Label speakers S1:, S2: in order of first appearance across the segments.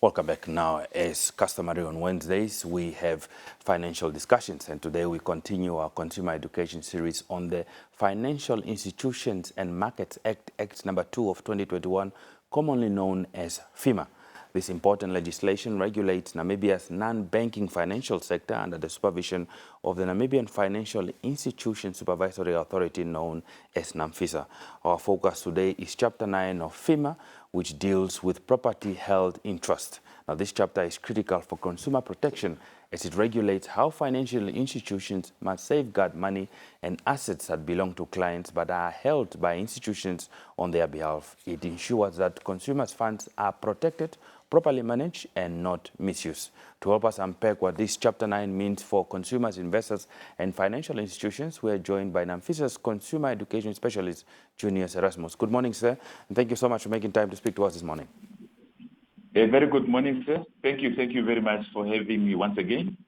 S1: Welcome back. Now, as customary on Wednesdays, we have financial discussions, and today we continue our consumer education series on the Financial Institutions and Markets Act, Act number 2 of 2021, commonly known as FIMA. This important legislation regulates Namibia's non-banking financial sector under the supervision of the Namibian Financial Institution Supervisory Authority, known as NAMFISA. Our focus today is Chapter 9 of FIMA, which deals with property held in trust. Now, this chapter is critical for consumer protection as it regulates how financial institutions must safeguard money and assets that belong to clients but are held by institutions on their behalf. It ensures that consumers' funds are protected, properly managed, and not misused. To help us unpack what this Chapter 9 means for consumers, investors, and financial institutions, we are joined by NAMFISA's consumer education specialist, Junias Erasmus. Good morning, sir, and thank you so much for making time to speak to us this morning.
S2: A very good morning, sir. Thank you very much for having me once again.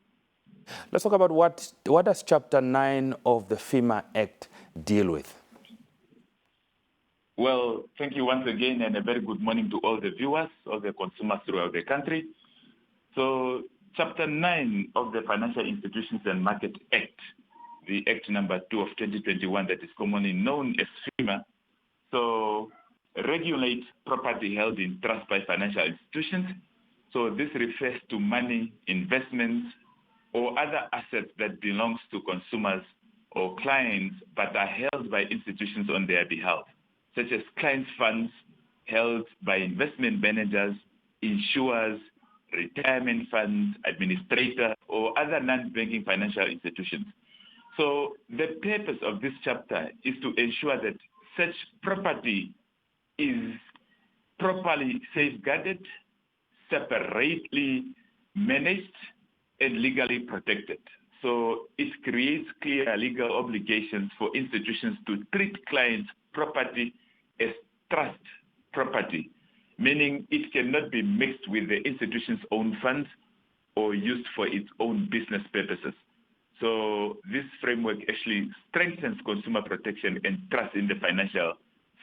S1: Let's talk about what does Chapter 9 of the FIMA Act deal with?
S2: Well, thank you once again, and a very good morning to all the viewers, all the consumers throughout the country. So, Chapter 9 of the Financial Institutions and Market Act, the Act number 2 of 2021 that is commonly known as FIMA, so regulates property held in trust by financial institutions. So this refers to money, investments, or other assets that belongs to consumers or clients but are held by institutions on their behalf, such as clients' funds held by investment managers, insurers, retirement funds, administrators, or other non-banking financial institutions. So the purpose of this chapter is to ensure that such property is properly safeguarded, separately managed, and legally protected. So it creates clear legal obligations for institutions to treat clients' property as trust property, meaning it cannot be mixed with the institution's own funds or used for its own business purposes. So this framework actually strengthens consumer protection and trust in the financial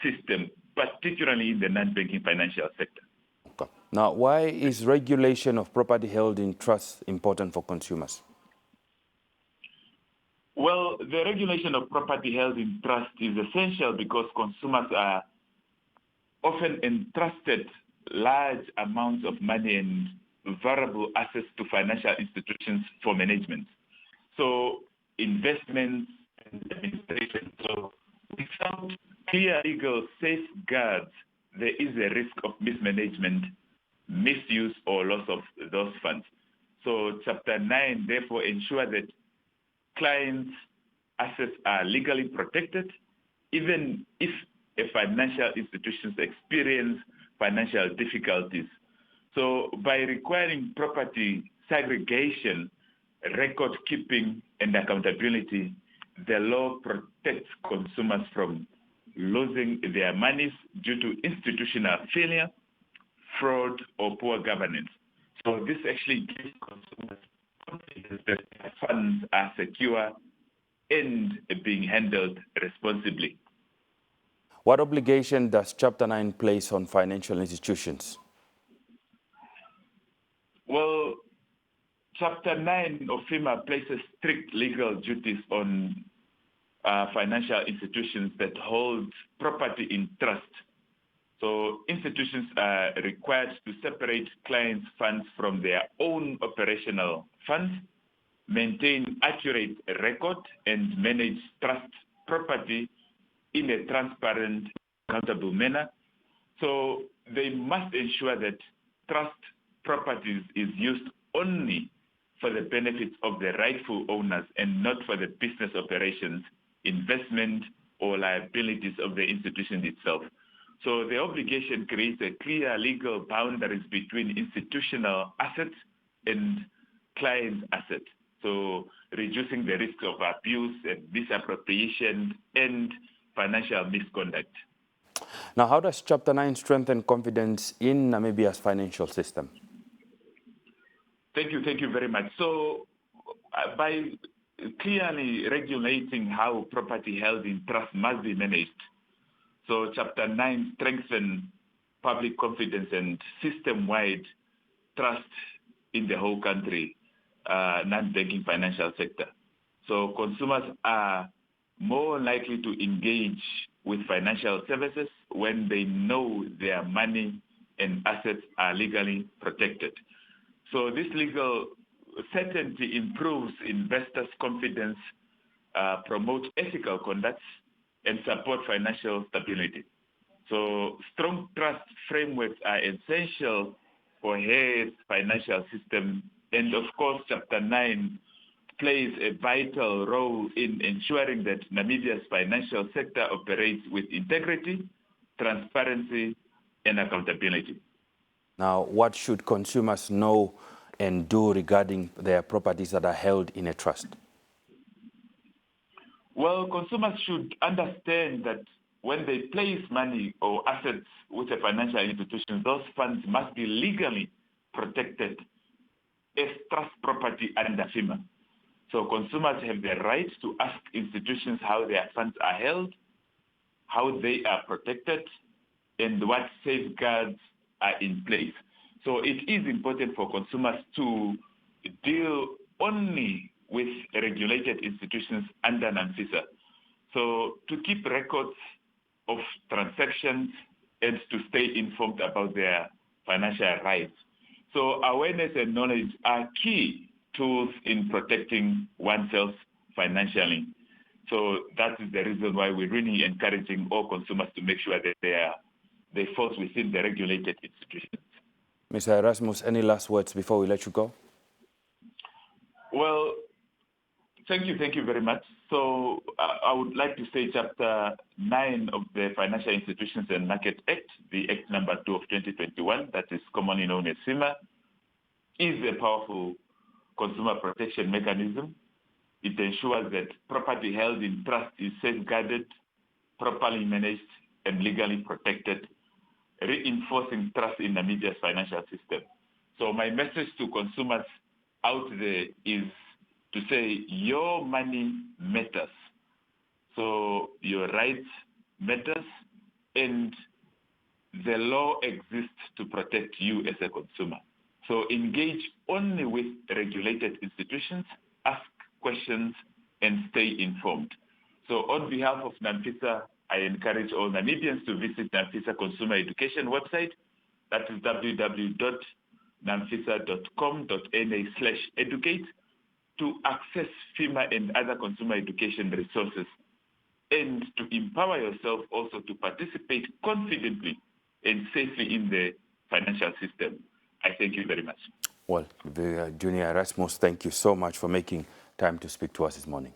S2: system, particularly in the non-banking financial sector.
S1: Okay. Now, why is regulation of property held in trust important for consumers?
S2: Well, the regulation of property held in trust is essential because consumers are often entrusted large amounts of money and variable assets to financial institutions for management. So investments and administration. So without clear legal safeguards, there is a risk of mismanagement, misuse, or loss of those funds. So Chapter 9 therefore ensures that clients' assets are legally protected, even if a financial institution experience financial difficulties. So by requiring property segregation, record keeping, and accountability, the law protects consumers from losing their monies due to institutional failure, fraud, or poor governance. So this actually gives consumers confidence that their funds are secure and being handled responsibly.
S1: What obligation does Chapter 9 place on financial institutions?
S2: Well, Chapter 9 of FIMA places strict legal duties on financial institutions that hold property in trust. So institutions are required to separate clients' funds from their own operational funds, maintain accurate record, and manage trust property in a transparent, accountable manner. So they must ensure that trust properties is used only for the benefit of the rightful owners and not for the business operations, investment, or liabilities of the institution itself. So the obligation creates a clear legal boundaries between institutional assets and client assets. So reducing the risk of abuse and misappropriation and financial misconduct.
S1: Now, how does Chapter 9 strengthen confidence in Namibia's financial system?
S2: Thank you very much. So by clearly regulating how property held in trust must be managed, so Chapter 9 strengthens public confidence and system-wide trust in the whole country, non-banking financial sector. So consumers are more likely to engage with financial services when they know their money and assets are legally protected. So this legal certainty improves investors' confidence, promotes ethical conduct, and support financial stability. So strong trust frameworks are essential for Hague's financial system. And of course, Chapter 9 plays a vital role in ensuring that Namibia's financial sector operates with integrity, transparency, and accountability.
S1: Now, what should consumers know and do regarding their properties that are held in a trust?
S2: Well, consumers should understand that when they place money or assets with a financial institution, those funds must be legally protected as trust property under FIMA. So consumers have the right to ask institutions how their funds are held, how they are protected, and what safeguards are in place. So it is important for consumers to deal only with regulated institutions under NAMFISA. So to keep records of transactions and to stay informed about their financial rights. So awareness and knowledge are key tools in protecting oneself financially. So that is the reason why we're really encouraging all consumers to make sure that they fall within the regulated institutions.
S1: Mr. Erasmus, any last words before we let you go?
S2: Well, thank you very much. So I would like to say Chapter 9 of the Financial Institutions and Market Act, the Act number 2 of 2021, that is commonly known as FIMA, is a powerful consumer protection mechanism. It ensures that property held in trust is safeguarded, properly managed, and legally protected, reinforcing trust in Namibia's financial system. So my message to consumers out there is to say your money matters. So your rights matters, and the law exists to protect you as a consumer. So engage only with regulated institutions, ask questions, and stay informed. So on behalf of NAMFISA, I encourage all Namibians to visit NAMFISA Consumer Education website. That is www.namfisa.com.na/educate to access FIMA and other consumer education resources, and to empower yourself also to participate confidently and safely in the financial system. I thank you very much.
S1: Well, Junias Erasmus, thank you so much for making time to speak to us this morning.